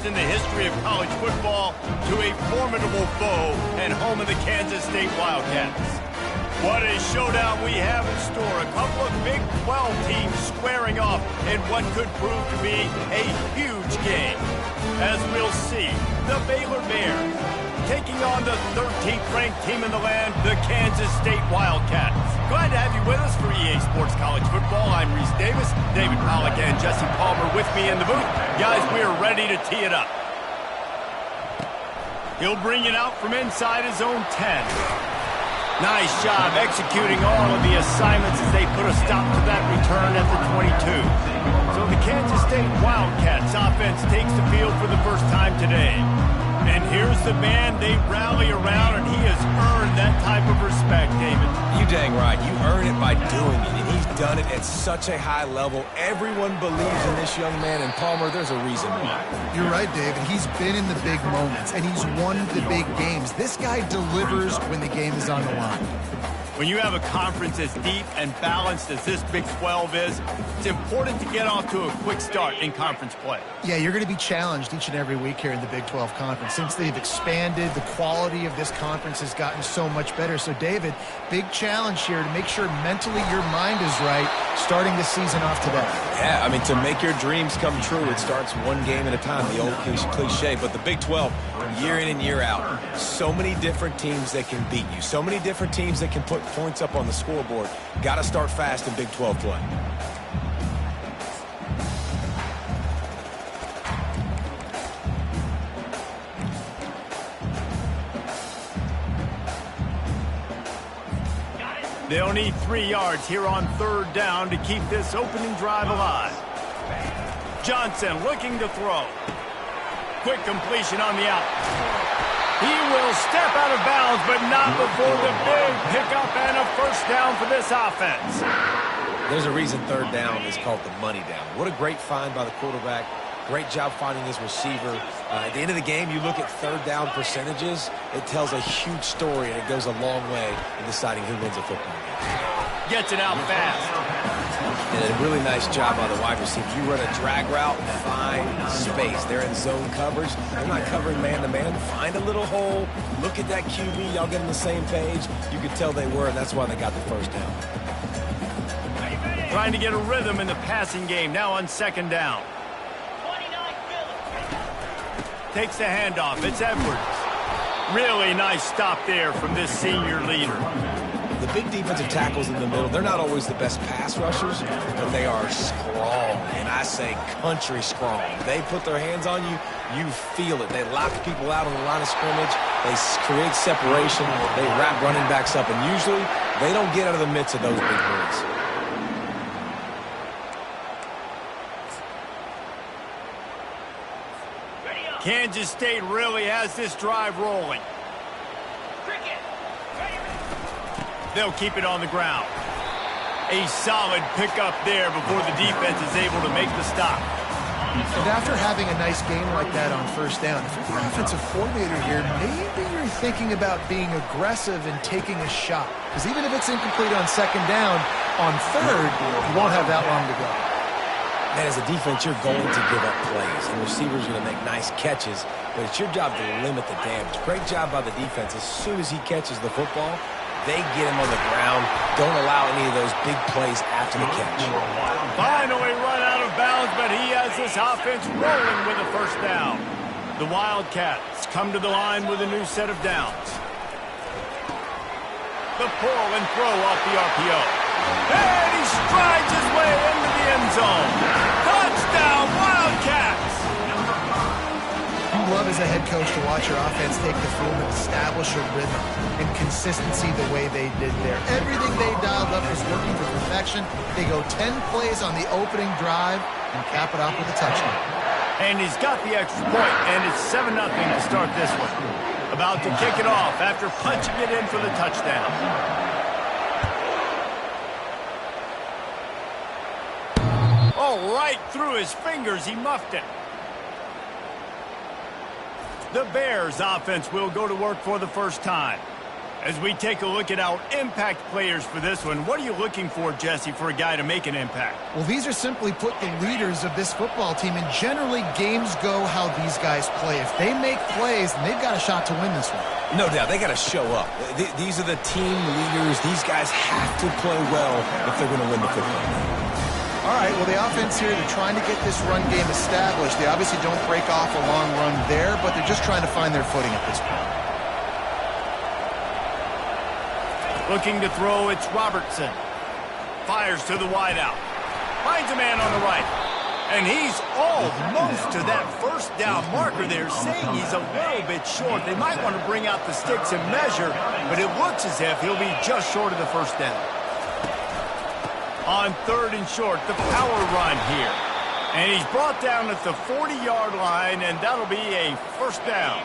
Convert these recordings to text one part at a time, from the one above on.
first in the history of college football to a formidable foe and home of the Kansas State Wildcats. What a showdown we have in store. A couple of Big 12 teams squaring off in what could prove to be a huge game. As we'll see, the Baylor Bears taking on the 13th ranked team in the land, the Kansas State Wildcats. Glad to have you with us for EA Sports College Football. I'm Reese Davis, David Pollack and Jesse Palmer with me in the booth. Guys, we are ready to tee it up. He'll bring it out from inside his own 10. Nice job executing all of the assignments as they put a stop to that return at the 22. So the Kansas State Wildcats offense takes the field for the first time today. And here's the man they rally around, and he has earned that type of respect, David. You dang right. You earn it by doing it, and he's done it at such a high level. Everyone believes in this young man, and Palmer, there's a reason why. You're right, David. He's been in the big moments, and he's won the big games. This guy delivers when the game is on the line. When you have a conference as deep and balanced as this Big 12 is, it's important to get off to a quick start in conference play. Yeah, you're going to be challenged each and every week here in the Big 12 Conference. Since they've expanded, the quality of this conference has gotten so much better. So, David, big challenge here to make sure mentally your mind is right starting the season off today. Yeah, I mean, to make your dreams come true, it starts one game at a time, the old cliche. But the Big 12, year in and year out, so many different teams that can beat you, so many different teams that can put points up on the scoreboard. Got to start fast in Big 12 play. They'll need 3 yards here on third down to keep this opening drive alive. Johnson looking to throw. Quick completion on the out. He will step out of bounds, but not before the big pickup and a first down for this offense. There's a reason third down is called the money down. What a great find by the quarterback. Great job finding his receiver. At the end of the game, you look at third down percentages. It tells a huge story, and it goes a long way in deciding who wins a football game. Gets it out fast. And a really nice job by the wide receiver. You run a drag route, find space. They're in zone coverage. They're not covering man-to-man. Find a little hole. Look at that QB. Y'all get on the same page. You could tell they were, and that's why they got the first down. Trying to get a rhythm in the passing game. Now on second down. Takes the handoff. It's Edwards. Really nice stop there from this senior leader. The big defensive tackles in the middle, they're not always the best pass rushers, but they are strong, and I say country strong. They put their hands on you, you feel it. They lock people out on the line of scrimmage. They create separation. They wrap running backs up, and usually they don't get out of the midst of those big boys. Kansas State really has this drive rolling. They'll keep it on the ground. A solid pickup there before the defense is able to make the stop. And after having a nice game like that on first down, if you're the offensive coordinator here, maybe you're thinking about being aggressive and taking a shot. Because even if it's incomplete on second down, on third, you won't have that long to go. And as a defense, you're going to give up plays, and receivers are going to make nice catches, but it's your job to limit the damage. Great job by the defense. As soon as he catches the football, they get him on the ground. Don't allow any of those big plays after the catch. Finally run out of bounds, but he has this offense rolling with a first down. The Wildcats come to the line with a new set of downs. The pull and throw off the RPO. And he strides his way into the end zone. Touchdown, Wildcats! You love as a head coach to watch your offense take the field and establish a rhythm and consistency the way they did there. Everything they dialed up is working to perfection. They go 10 plays on the opening drive and cap it off with a touchdown. And he's got the extra point, and it's 7-0 to start this one. About to kick it off after punching it in for the touchdown. Oh, right through his fingers, he muffed it. The Bears offense will go to work for the first time. As we take a look at our impact players for this one, what are you looking for, Jesse, for a guy to make an impact? Well, these are simply put the leaders of this football team, and generally games go how these guys play. If they make plays, then they've got a shot to win this one. No doubt, they got to show up. These are the team leaders. These guys have to play well if they're going to win the football game. All right, well, the offense here, they're trying to get this run game established. They obviously don't break off a long run there, but they're just trying to find their footing at this point. Looking to throw, it's Robertson. Fires to the wideout. Finds a man on the right. And he's almost to that first down marker there, saying he's a little bit short. They might want to bring out the sticks and measure, but it looks as if he'll be just short of the first down. On 3rd and short, the power run here. And he's brought down at the 40-yard line, and that'll be a first down.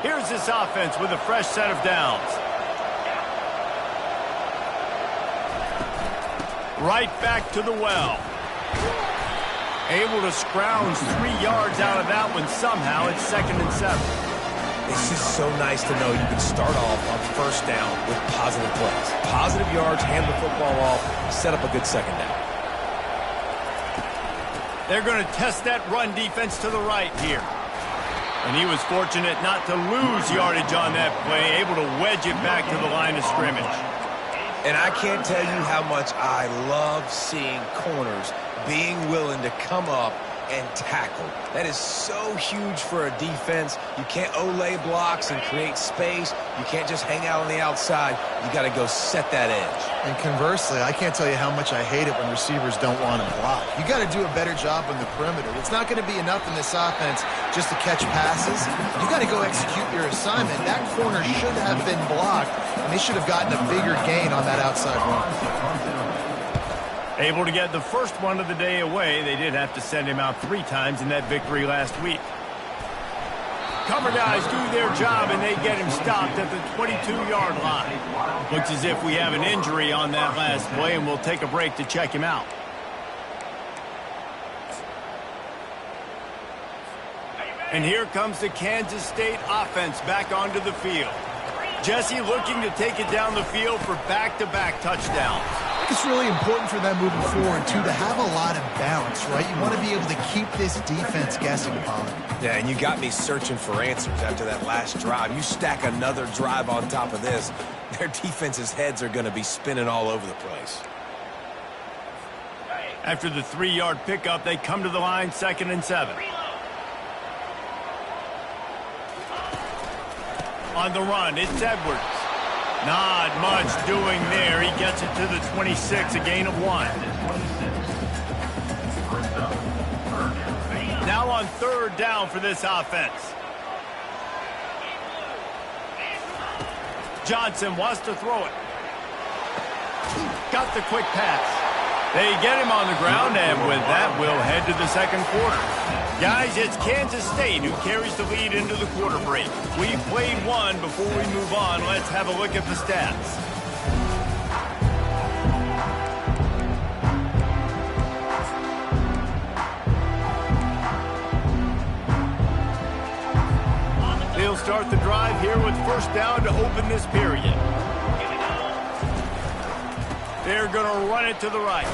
Here's this offense with a fresh set of downs. Right back to the well. Able to scrounge 3 yards out of that one somehow. It's 2nd and 7. It's just so nice to know you can start off on first down with positive plays. Positive yards, hand the football off, set up a good second down. They're going to test that run defense to the right here. And he was fortunate not to lose yardage on that play, able to wedge it back to the line of scrimmage. And I can't tell you how much I love seeing corners being willing to come up and tackle. That is so huge for a defense. You can't olay blocks and create space. You can't just hang out on the outside. You got to go set that edge. And conversely, I can't tell you how much I hate it when receivers don't want to block. You got to do a better job on the perimeter. It's not going to be enough in this offense just to catch passes. You got to go execute your assignment. That corner should have been blocked, and they should have gotten a bigger gain on that outside run. Able to get the first one of the day away. They did have to send him out 3 times in that victory last week. Cover guys do their job, and they get him stopped at the 22-yard line. Looks as if we have an injury on that last play, and we'll take a break to check him out. And here comes the Kansas State offense back onto the field. Jesse looking to take it down the field for back-to-back touchdowns. I think it's really important for them moving forward, too, to have a lot of balance, right? You want to be able to keep this defense guessing, Bob. Yeah, and you got me searching for answers after that last drive. You stack another drive on top of this, their defense's heads are going to be spinning all over the place. After the 3-yard pickup, they come to the line, 2nd and 7. On the run, it's Edwards. Not much doing there. He gets it to the 26, a gain of 1. Now on 3rd down for this offense. Johnson wants to throw it. Got the quick pass. They get him on the ground, and with that, we'll head to the 2nd quarter. Guys, it's Kansas State who carries the lead into the quarter break. We've played one. Before we move on, let's have a look at the stats. They'll start the drive here with first down to open this period. They're going to run it to the right.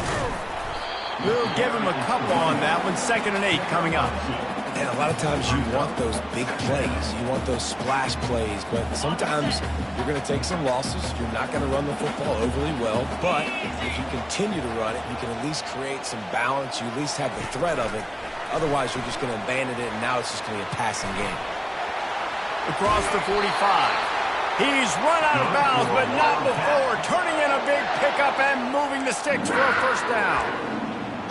We'll give him a couple on that one. 2nd and 8 coming up. And a lot of times you want those big plays. You want those splash plays. But sometimes you're going to take some losses. You're not going to run the football overly well. But if you continue to run it, you can at least create some balance. You at least have the threat of it. Otherwise, you're just going to abandon it, and now it's just going to be a passing game. Across the 45. He's run out of bounds, but not before. Turning in a big pickup and moving the sticks for a first down.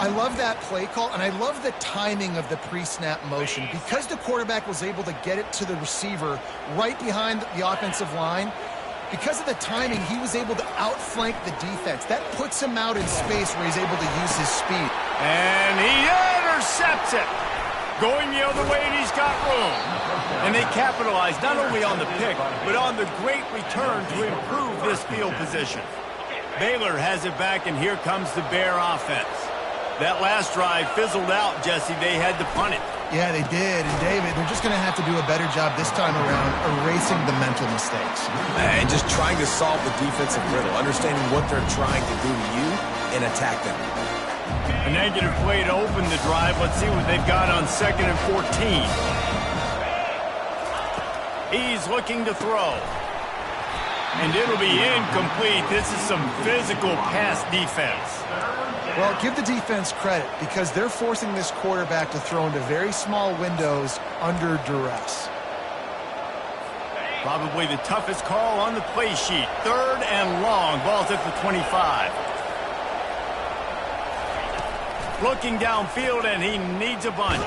I love that play call, and I love the timing of the pre-snap motion. Because the quarterback was able to get it to the receiver right behind the offensive line, because of the timing, he was able to outflank the defense. That puts him out in space where he's able to use his speed. And he intercepts it. Going the other way, and he's got room. And they capitalize not only on the pick, but on the great return to improve this field position. Baylor has it back, and here comes the Bear offense. That last drive fizzled out, Jesse. They had to punt it. Yeah, they did. And, David, they're just going to have to do a better job this time around erasing the mental mistakes. And just trying to solve the defensive riddle, understanding what they're trying to do to you and attack them. A negative play to open the drive. Let's see what they've got on 2nd and 14. He's looking to throw. And it'll be incomplete. This is some physical pass defense. Well, give the defense credit because they're forcing this quarterback to throw into very small windows under duress. Probably the toughest call on the play sheet. 3rd and long. Ball's at the 25. Looking downfield, and he needs a bunch.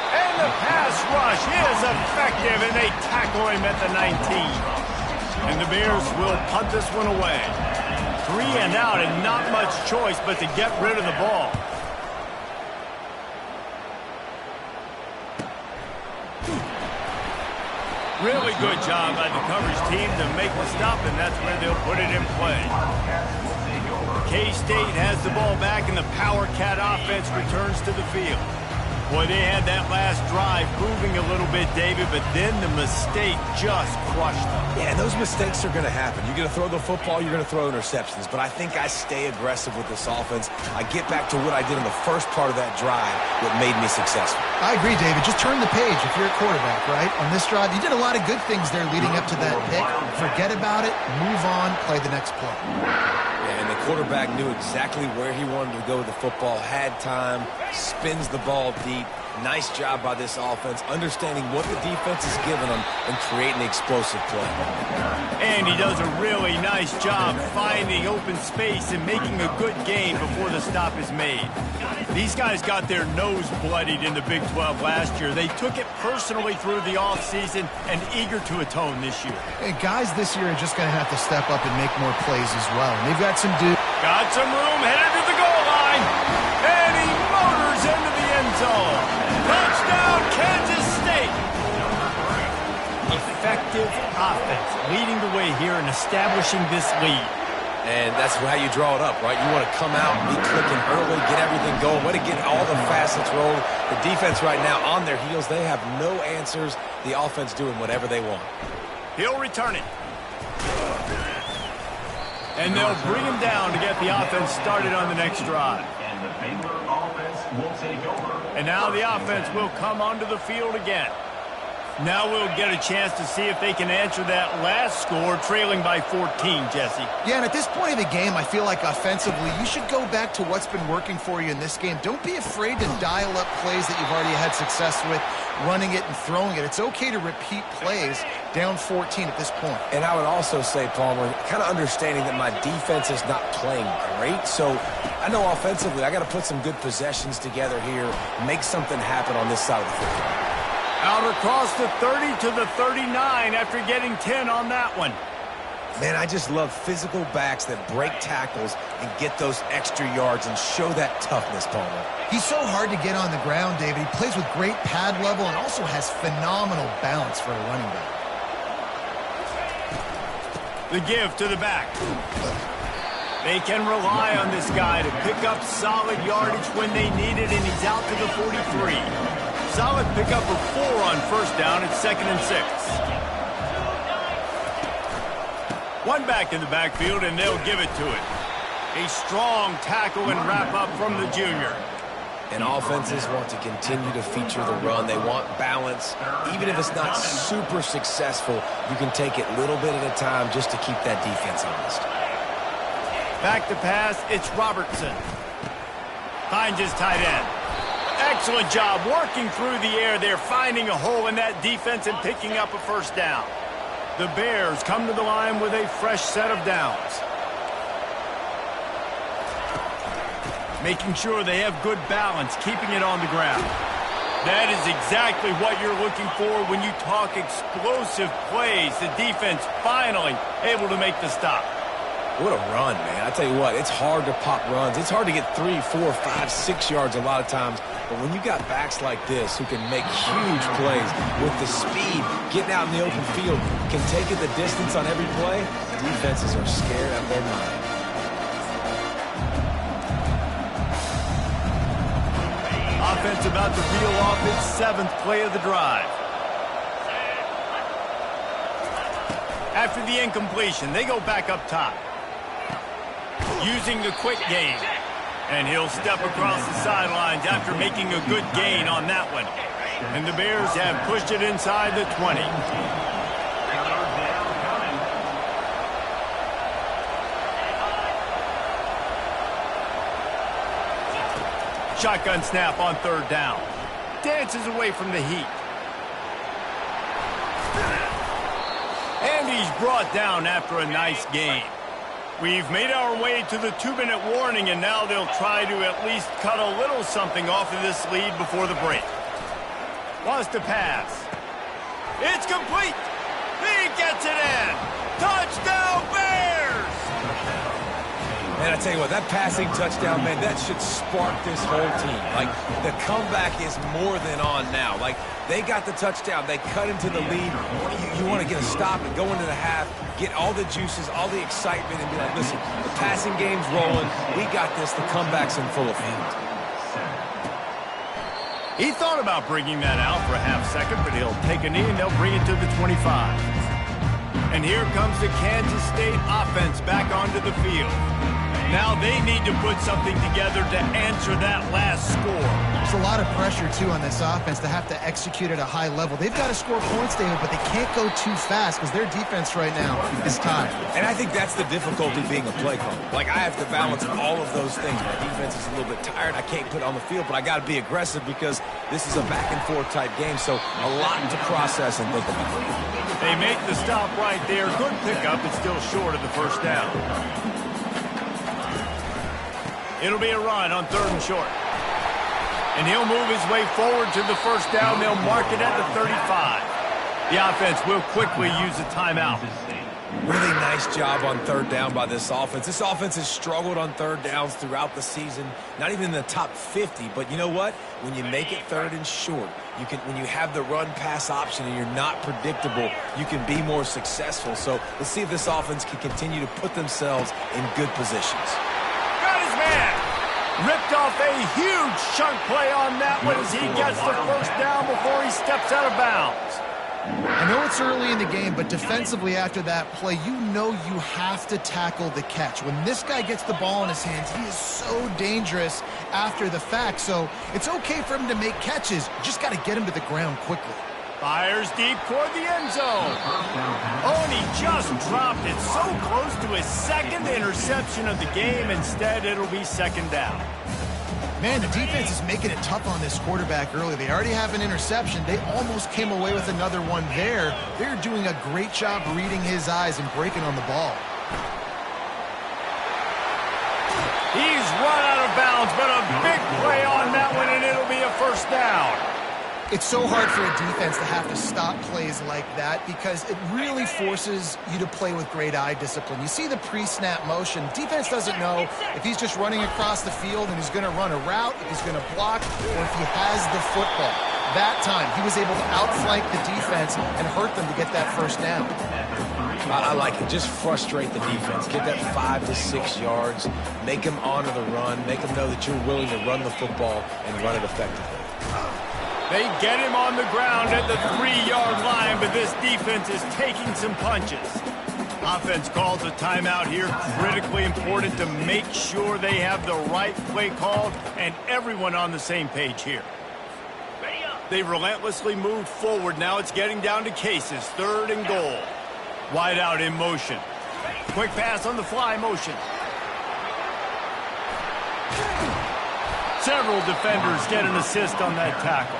And the pass rush is effective, and they tackle him at the 19. And the Bears will punt this one away. 3 and out, and not much choice but to get rid of the ball. Really good job by the coverage team to make the stop, and that's where they'll put it in play. K-State has the ball back, and the Power Cat offense returns to the field. Boy, they had that last drive moving a little bit, David, but then the mistake just crushed them. Yeah, and those mistakes are going to happen. You're going to throw the football, you're going to throw interceptions. But I think I stay aggressive with this offense. I get back to what I did in the first part of that drive, what made me successful. I agree, David. Just turn the page if you're a quarterback, right? On this drive, you did a lot of good things there leading up to that pick. Forget about it, move on, play the next play. Yeah, and the quarterback knew exactly where he wanted to go with the football, had time, spins the ball deep. Nice job by this offense, understanding what the defense is giving them and creating the explosive play. And he does a really nice job finding open space and making a good game before the stop is made. These guys got their nose bloodied in the Big 12 last year. They took it personally through the offseason and eager to atone this year. And guys this year are just going to have to step up and make more plays as well. And they've got some dudes. Got some room, headed to the goal line. And he motors into the end zone. Touchdown, Kansas State. Effective offense leading the way here and establishing this lead. And that's how you draw it up, right? You want to come out and be clicking early, get everything going, want to get all the facets rolling. The defense right now on their heels, they have no answers. The offense doing whatever they want. He'll return it. And they'll bring him down to get the offense started on the next drive. And the Baylor offense will take over. And now the offense will come onto the field again. Now we'll get a chance to see if they can answer that last score, trailing by 14, Jesse. Yeah, and at this point of the game, I feel like offensively, you should go back to what's been working for you in this game. Don't be afraid to dial up plays that you've already had success with, running it and throwing it. It's okay to repeat plays down 14 at this point. And I would also say, Palmer, kind of understanding that my defense is not playing great. So I know offensively, I got to put some good possessions together here, make something happen on this side of the football. Out across the 30 to the 39 after getting 10 on that one. Man, I just love physical backs that break tackles and get those extra yards and show that toughness, Palmer. He's so hard to get on the ground, David. He plays with great pad level and also has phenomenal balance for a running back. The give to the back. They can rely on this guy to pick up solid yardage when they need it, and he's out to the 43. Solid pickup of 4 on first down. It's 2nd and 6. One back in the backfield, and they'll give it to it. A strong tackle and wrap up from the junior. And offenses want to continue to feature the run. They want balance. Even if it's not super successful, you can take it little bit at a time just to keep that defense honest. Back to pass, it's Robertson. Finds his tight end. Excellent job working through the air there, finding a hole in that defense and picking up a first down. The Bears come to the line with a fresh set of downs. Making sure they have good balance, keeping it on the ground. That is exactly what you're looking for when you talk explosive plays. The defense finally able to make the stop. What a run, man. I tell you what, it's hard to pop runs. It's hard to get 3, 4, 5, 6 yards a lot of times. But when you got backs like this who can make huge plays with the speed, getting out in the open field, can take it the distance on every play, defenses are scared out of their mind. Offensive about to reel off its 7th play of the drive. After the incompletion, they go back up top. Using the quick game. And he'll step across the sidelines after making a good gain on that one. And the Bears have pushed it inside the 20. Shotgun snap on 3rd down. Dances away from the heat. And he's brought down after a nice gain. We've made our way to the 2-minute warning, and now they'll try to at least cut a little something off of this lead before the break. Wants to pass. It's complete. He gets it in. Touchdown, Bears! Man, I tell you what, that passing touchdown, man, that should spark this whole team. Like, the comeback is more than on now. Like, they got the touchdown. They cut into the lead. You want to get a stop and go into the half, get all the juices, all the excitement, and be like, listen, the passing game's rolling. We got this. The comeback's in full effect. He thought about bringing that out for a half second, but he'll take a knee and they'll bring it to the 25. And here comes the Kansas State offense back onto the field. Now they need to put something together to answer that last score. There's a lot of pressure, too, on this offense to have to execute at a high level. They've got to score points, David, but they can't go too fast because their defense right now is tired. And I think that's the difficulty being a play caller. Like, I have to balance all of those things. My defense is a little bit tired. I can't put it on the field, but I got to be aggressive because this is a back-and-forth type game, so a lot to process and think about. They make the stop right there. Good pickup. It's still short of the 1st down. It'll be a run on 3rd and short. And he'll move his way forward to the 1st down. They'll mark it at the 35. The offense will quickly use a timeout. Really nice job on 3rd down by this offense. This offense has struggled on 3rd downs throughout the season. Not even in the top 50. But you know what? When you make it 3rd and short, when you have the run-pass option and you're not predictable, you can be more successful. So let's see if this offense can continue to put themselves in good positions. Ripped off a huge chunk play on that one as he gets the 1st down before he steps out of bounds. I know it's early in the game, but defensively after that play, you know you have to tackle the catch. When this guy gets the ball in his hands, he is so dangerous after the fact. So it's okay for him to make catches. You just got to get him to the ground quickly. Fires deep toward the end zone. Oh, and he just dropped it so close to his 2nd interception of the game. Instead, it'll be 2nd down. Man, the defense is making it tough on this quarterback early. They already have an interception. They almost came away with another one there. They're doing a great job reading his eyes and breaking on the ball. He's run out of bounds, but a big play on that one, and it'll be a 1st down. It's so hard for a defense to have to stop plays like that because it really forces you to play with great eye discipline. You see the pre-snap motion. Defense doesn't know if he's just running across the field and he's going to run a route, if he's going to block, or if he has the football. That time, he was able to outflank the defense and hurt them to get that 1st down. I like it. Just frustrate the defense. Get that 5 to 6 yards. Make them honor the run. Make them know that you're willing to run the football and run it effectively. They get him on the ground at the 3-yard line, but this defense is taking some punches. Offense calls a timeout here. Critically important to make sure they have the right play called and everyone on the same page here. They relentlessly moved forward. Now it's getting down to cases. 3rd and goal. Wide out in motion. Quick pass on the fly motion. Several defenders get an assist on that tackle.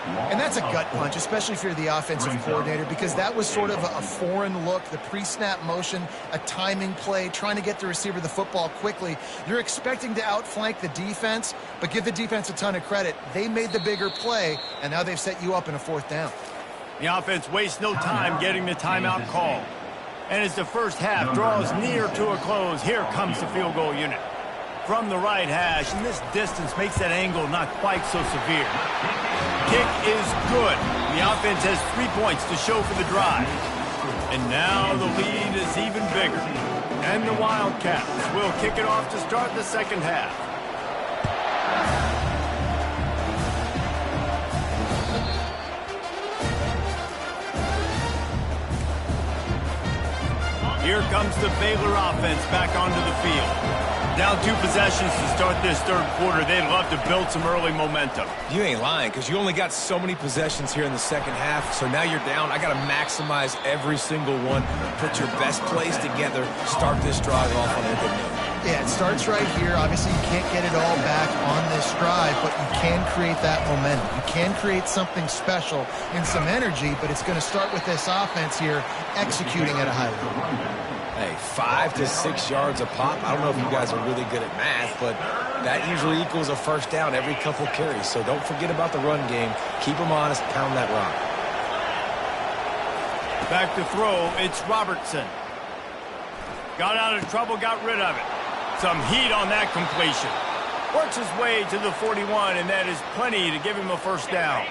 And that's a gut punch, especially if you're the offensive coordinator, because that was sort of a foreign look, the pre-snap motion, a timing play, trying to get the receiver the football quickly. You're expecting to outflank the defense, but give the defense a ton of credit. They made the bigger play, and now they've set you up in a 4th down. The offense wastes no time getting the timeout call. And as the 1st half draws near to a close, here comes the field goal unit. From the right hash, and this distance makes that angle not quite so severe. Kick is good. The offense has 3 points to show for the drive. And now the lead is even bigger. And the Wildcats will kick it off to start the 2nd half. comes the Baylor offense back onto the field. Down 2 possessions to start this third quarter. They'd love to build some early momentum. You ain't lying, because you only got so many possessions here in the second half, so now you're down. I got to maximize every single one. Put your best plays together. Start this drive off on a good note. Yeah, it starts right here. Obviously, you can't get it all back on this drive, but you can create that momentum. You can create something special and some energy, but it's going to start with this offense here executing at a high level. Hey, 5 to 6 yards a pop. I don't know if you guys are really good at math, but that usually equals a first down every couple carries. So don't forget about the run game. Keep them honest. Pound that rock. Back to throw. It's Robertson. Got out of trouble, got rid of it. Some heat on that completion. Works his way to the 41, and that is plenty to give him a first down.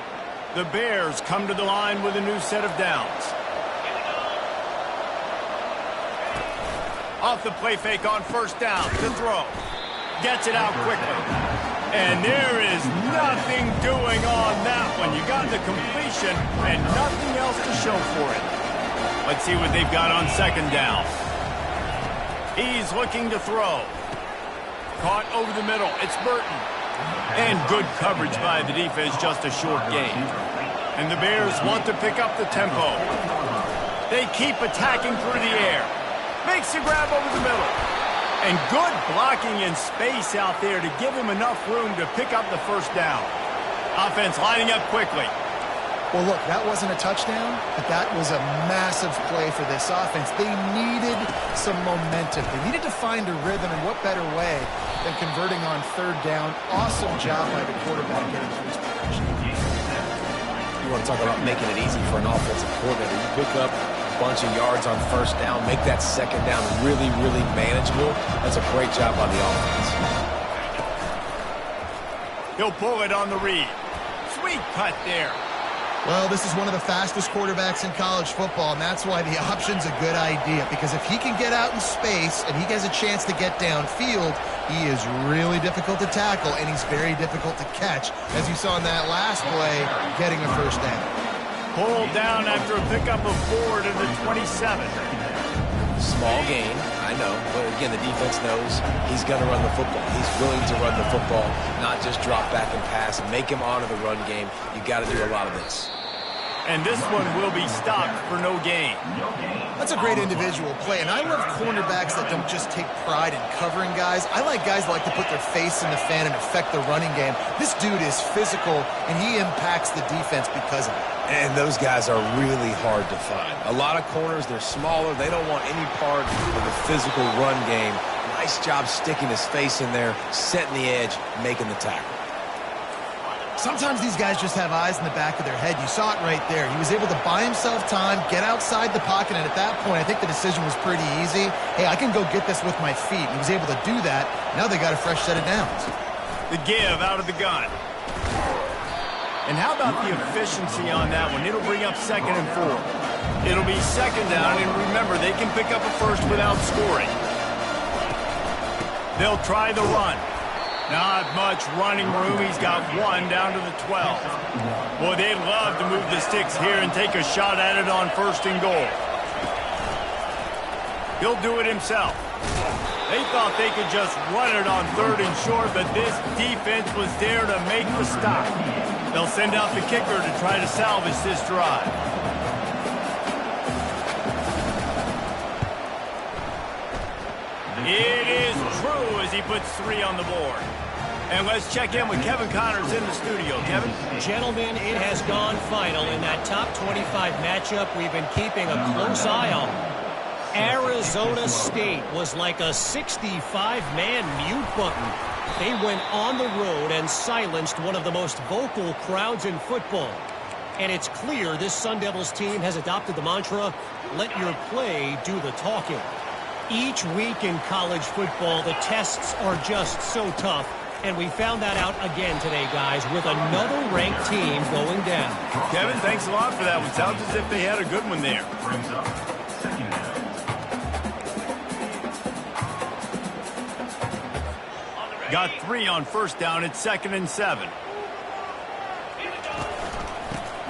The Bears come to the line with a new set of downs. Off the play fake on first down to throw. Gets it out quickly. And there is nothing doing on that one. You got the completion and nothing else to show for it. Let's see what they've got on second down. He's looking to throw. Caught over the middle. It's Burton. And good coverage by the defense, just a short gain. And the Bears want to pick up the tempo. They keep attacking through the air. Makes the grab over the middle. And good blocking in space out there to give him enough room to pick up the first down. Offense lining up quickly. Well, look, that wasn't a touchdown, but that was a massive play for this offense. They needed some momentum. They needed to find a rhythm, and what better way than converting on third down. Awesome job by the quarterback getting through his progression. You want to talk about making it easy for an offensive coordinator. You pick up a bunch of yards on first down, make that second down really, really manageable. That's a great job by the offense. He'll pull it on the read. Sweet cut there. Well, this is one of the fastest quarterbacks in college football, and that's why the option's a good idea, because if he can get out in space and he has a chance to get downfield, he is really difficult to tackle, and he's very difficult to catch, as you saw in that last play, getting a first down. Pulled down after a pickup of 4 to the 27. Small gain, I know, but again, the defense knows he's going to run the football. He's willing to run the football, not just drop back and pass. Make him honor the run game. You got to do a lot of this. And this one will be stopped for no gain. That's a great individual play, and I love cornerbacks that don't just take pride in covering guys. I like guys that like to put their face in the fan and affect the running game. This dude is physical, and he impacts the defense because of it. And those guys are really hard to find. A lot of corners, they're smaller. They don't want any part of the physical run game. Nice job sticking his face in there, setting the edge, making the tackle. Sometimes these guys just have eyes in the back of their head. You saw it right there. He was able to buy himself time, get outside the pocket, and at that point, I think the decision was pretty easy. Hey, I can go get this with my feet. He was able to do that. Now they got a fresh set of downs. The give out of the gun. And how about the efficiency on that one? It'll bring up 2nd and 4. It'll be second down, and remember, they can pick up a first without scoring. They'll try the run. Not much running room. He's got 1 down to the 12. Boy, they'd love to move the sticks here and take a shot at it on 1st and goal. He'll do it himself. They thought they could just run it on 3rd and short, but this defense was there to make the stop. They'll send out the kicker to try to salvage this drive. It is true as he puts 3 on the board. And let's check in with Kevin Connors in the studio. Kevin? Gentlemen, it has gone final in that top 25 matchup we've been keeping a close eye on. Arizona State was like a 65-man mute button. They went on the road and silenced one of the most vocal crowds in football. And it's clear this Sun Devils team has adopted the mantra, let your play do the talking. Each week in college football, the tests are just so tough. And we found that out again today, guys, with another ranked team going down. Kevin, thanks a lot for that one. Sounds as if they had a good one there. Brings up 2nd down. Got 3 on 1st down. It's 2nd and 7.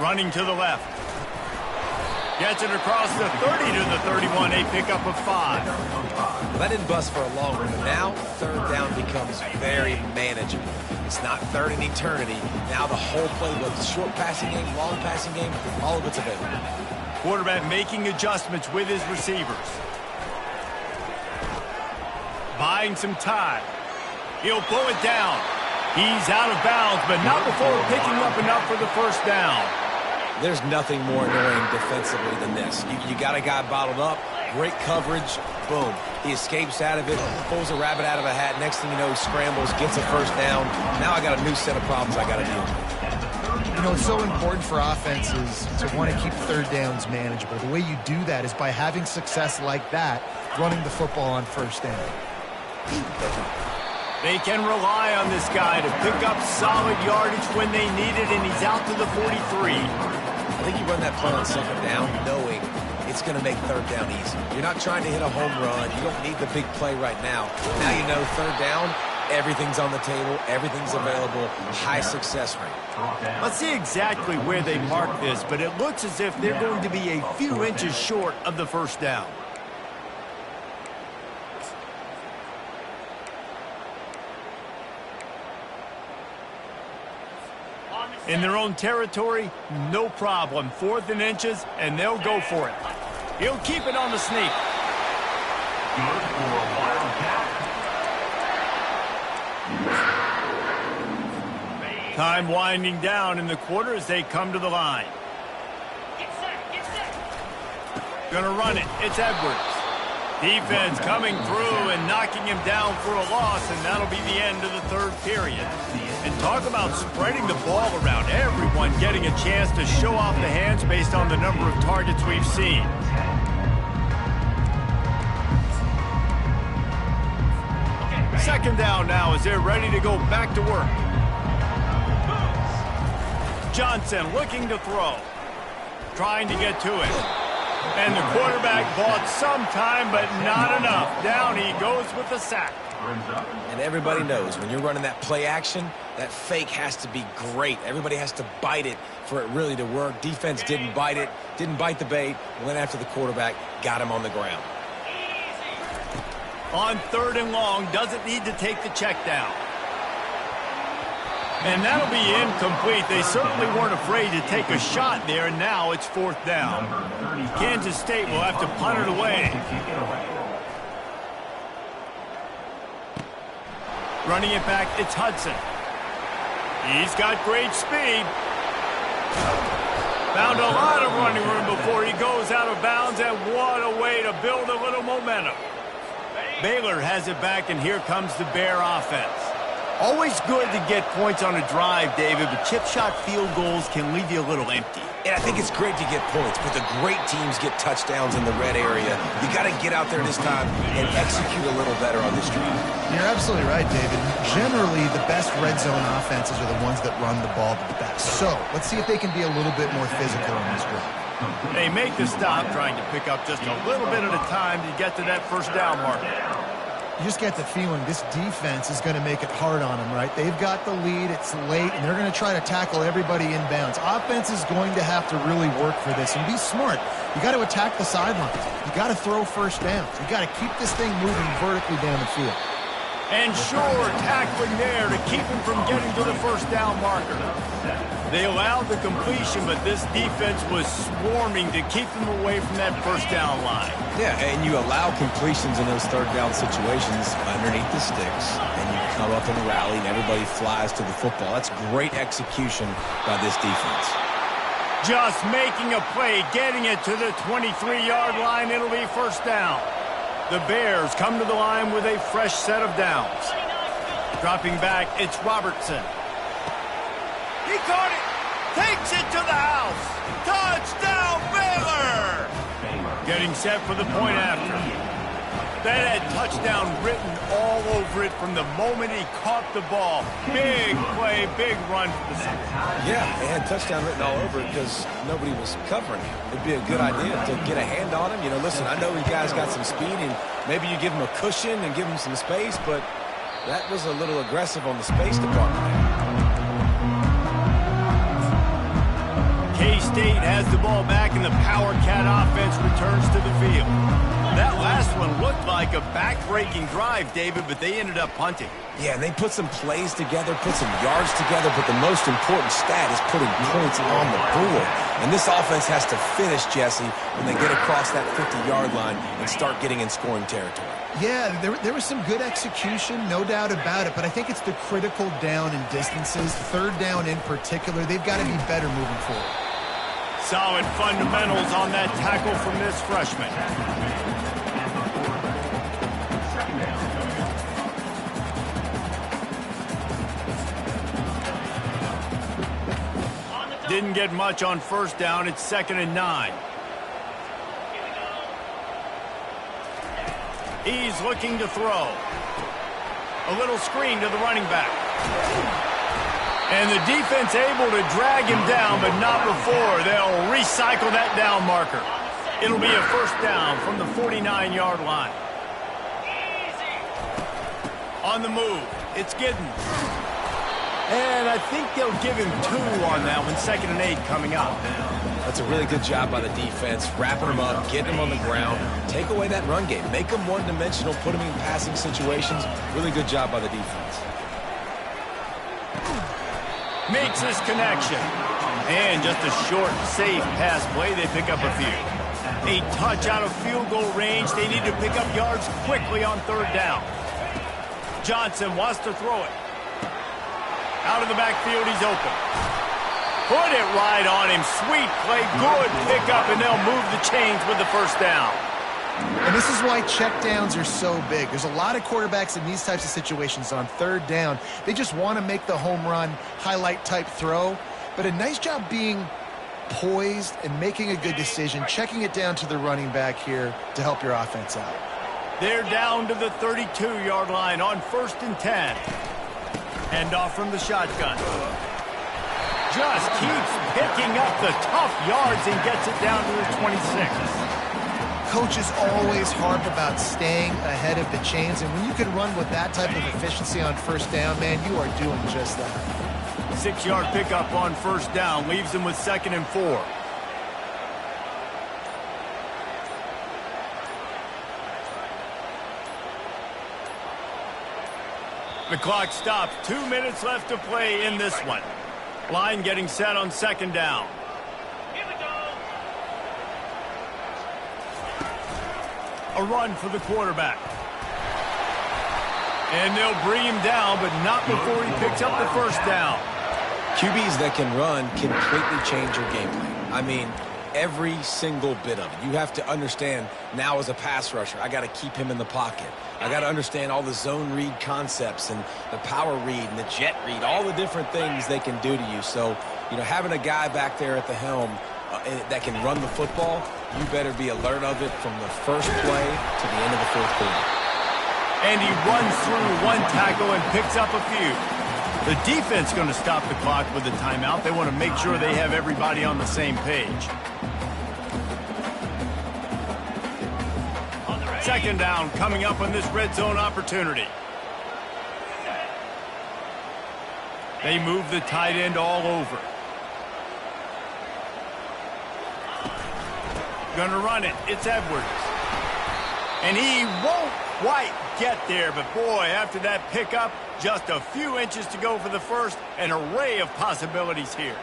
Running to the left. Gets it across the 30 to the 31, a pickup of 5. Well, that didn't bust for a long one, but now third down becomes very manageable. It's not third in eternity. Now the whole playbook, short passing game, long passing game, all of it's available. Quarterback making adjustments with his receivers. Buying some time. He'll pull it down. He's out of bounds, but not before picking up enough for the first down. There's nothing more annoying defensively than this. You got a guy bottled up, great coverage, boom. He escapes out of it, pulls a rabbit out of a hat. Next thing you know, he scrambles, gets a first down. Now I got a new set of problems I got to deal with. You know, it's so important for offenses to want to keep third downs manageable. The way you do that is by having success like that, running the football on first down. They can rely on this guy to pick up solid yardage when they need it, and he's out to the 43. I think you run that play on second down knowing it's going to make third down easy. You're not trying to hit a home run. You don't need the big play right now. Now you know third down, everything's on the table, everything's available, high success rate. Let's see exactly where they mark this, but it looks as if they're going to be a few inches short of the first down. In their own territory, no problem. 4th and inches, and they'll go for it. He'll keep it on the sneak. Good for a Wildcat. Time winding down in the quarter as they come to the line. Gonna run it. It's Edwards. Defense coming through and knocking him down for a loss, and that'll be the end of the third period. And talk about spreading the ball around. Everyone getting a chance to show off the hands based on the number of targets we've seen. Second down now as they're ready to go back to work. Johnson looking to throw. Trying to get to it. And the quarterback bought some time, but not enough. Down he goes with the sack. And everybody knows when you're running that play action, that fake has to be great. Everybody has to bite it for it really to work. Defense didn't bite it, didn't bite the bait, went after the quarterback, got him on the ground. On 3rd and long, doesn't need to take the check down. And that'll be incomplete. They certainly weren't afraid to take a shot there, and now it's 4th down. Kansas State will have to punt it away. Running it back, it's Hudson. He's got great speed. Found a lot of running room before he goes out of bounds, and what a way to build a little momentum. Baylor has it back, and here comes the Bear offense. Always good to get points on a drive, David, but chip shot field goals can leave you a little empty. And I think it's great to get points, but the great teams get touchdowns in the red area. You got to get out there this time and execute a little better on this drive. You're absolutely right, David. Generally, the best red zone offenses are the ones that run the ball the best. So let's see if they can be a little bit more physical on this drive. They make the stop, trying to pick up just a little bit at a time to get to that first down marker. You just get the feeling this defense is going to make it hard on them, right? They've got the lead, it's late, and they're going to try to tackle everybody inbounds. Offense is going to have to really work for this and be smart. You got to attack the sidelines. You got to throw first downs. You got to keep this thing moving vertically down the field. And sure, tackling there to keep him from getting to the first down marker. They allowed the completion, but this defense was swarming to keep them away from that first down line. Yeah, and you allow completions in those third down situations underneath the sticks, and you come up and rally, and everybody flies to the football. That's great execution by this defense. Just making a play, getting it to the 23-yard line. It'll be first down. The Bears come to the line with a fresh set of downs. Dropping back, it's Robertson. He caught it. Takes it to the house. Touchdown, Baylor! Getting set for the point after. That had touchdown written all over it from the moment he caught the ball. Big play, big run for the Sooners. Yeah, they had touchdown written all over it because nobody was covering him. It'd be a good idea to get a hand on him. You know, listen, I know you guys got some speed, and maybe you give him a cushion and give him some space, but that was a little aggressive on the space department. State has the ball back, and the Power Cat offense returns to the field. That last one looked like a back-breaking drive, David, but they ended up punting. Yeah, they put some plays together, put some yards together, but the most important stat is putting points on the board. And this offense has to finish, Jesse, when they get across that 50-yard line and start getting in scoring territory. Yeah, there was some good execution, no doubt about it, but I think it's the critical down and distances, third down in particular. They've got to be better moving forward. Solid fundamentals on that tackle from this freshman. Didn't get much on first down. It's 2nd and 9. He's looking to throw. A little screen to the running back. And the defense able to drag him down, but not before. They'll recycle that down marker. It'll be a first down from the 49-yard line. On the move, it's Giddens. And I think they'll give him 2 on that one. 2nd and 8 coming up. That's a really good job by the defense, wrapping them up, getting them on the ground. Take away that run game. Make them one-dimensional, put them in passing situations. Really good job by the defense. Makes his connection. And just a short, safe pass play. They pick up a few. A touch out of field goal range. They need to pick up yards quickly on 3rd down. Johnson wants to throw it. Out of the backfield, he's open. Put it right on him. Sweet play, good pickup, and they'll move the chains with the first down. And this is why checkdowns are so big. There's a lot of quarterbacks in these types of situations on 3rd down. They just want to make the home run, highlight-type throw. But a nice job being poised and making a good decision, checking it down to the running back here to help your offense out. They're down to the 32-yard line on 1st and 10. Hand off from the shotgun. Just keeps picking up the tough yards and gets it down to the 26. Coaches always harp about staying ahead of the chains, and when you can run with that type of efficiency on 1st down, man, you are doing just that. 6-yard pickup on 1st down leaves them with 2nd and 4. The clock stops. 2 minutes left to play in this one. Line getting set on 2nd down. Here we go. A run for the quarterback. And they'll bring him down, but not before he picks up the first down. QBs that can run completely change your game plan. I mean, every single bit of it. You have to understand now as a pass rusher, I got to keep him in the pocket. I got to understand all the zone read concepts and the power read and the jet read, all the different things they can do to you. So, you know, having a guy back there at the helm that can run the football, you better be alert of it from the first play to the end of the 4th quarter. And he runs through one tackle and picks up a few. The defense going to stop the clock with a timeout. They want to make sure they have everybody on the same page. 2nd down coming up on this red zone opportunity. They move the tight end all over. Gonna run it. It's Edwards. And he won't quite get there, but boy, after that pickup, just a few inches to go for the first. An array of possibilities here.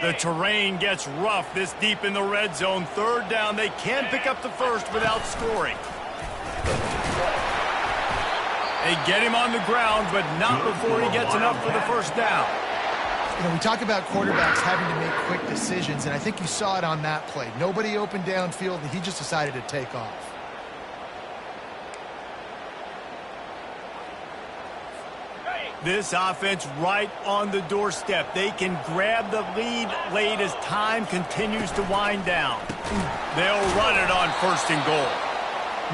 The terrain gets rough this deep in the red zone. 3rd down, they can pick up the first without scoring. They get him on the ground, but not before he gets enough for the first down. You know, we talk about quarterbacks having to make quick decisions, and I think you saw it on that play. Nobody open downfield, and he just decided to take off. This offense right on the doorstep. They can grab the lead late as time continues to wind down. They'll run it on 1st and goal.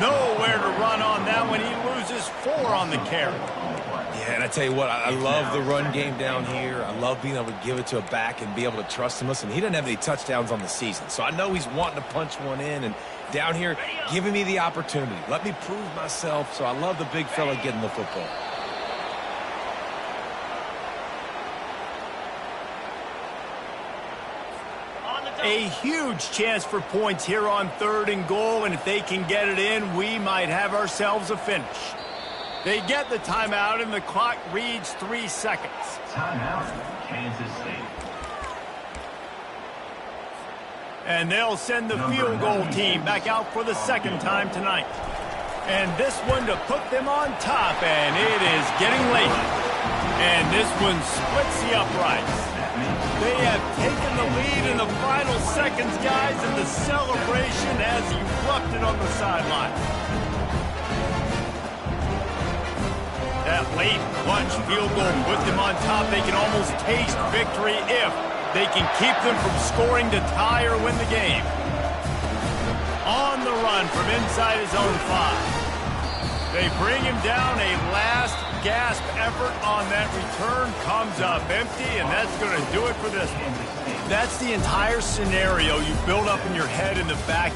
Nowhere to run on that one. He loses 4 on the carry. Yeah, And I tell you what, I love the run game down here. I love being able to give it to a back and be able to trust him. Listen, he doesn't have any touchdowns on the season, so I know he's wanting to punch one in. And down here, giving me the opportunity. Let me prove myself, so I love the big fella getting the football. A huge chance for points here on 3rd and goal, and if they can get it in, we might have ourselves a finish. They get the timeout, and the clock reads 3 seconds. Timeout, Kansas State. And they'll send the field goal team back out for the 2nd time tonight. And this one to put them on top, and it is getting late. And this one splits the uprights. They have taken the lead in the final seconds, guys, and the celebration has erupted on the sideline. That late clutch field goal put them on top. They can almost taste victory if they can keep them from scoring to tie or win the game. On the run from inside his own 5. They bring him down. A last gasp effort on that return comes up empty, and that's going to do it for this one. That's the entire scenario you build up in your head in the back.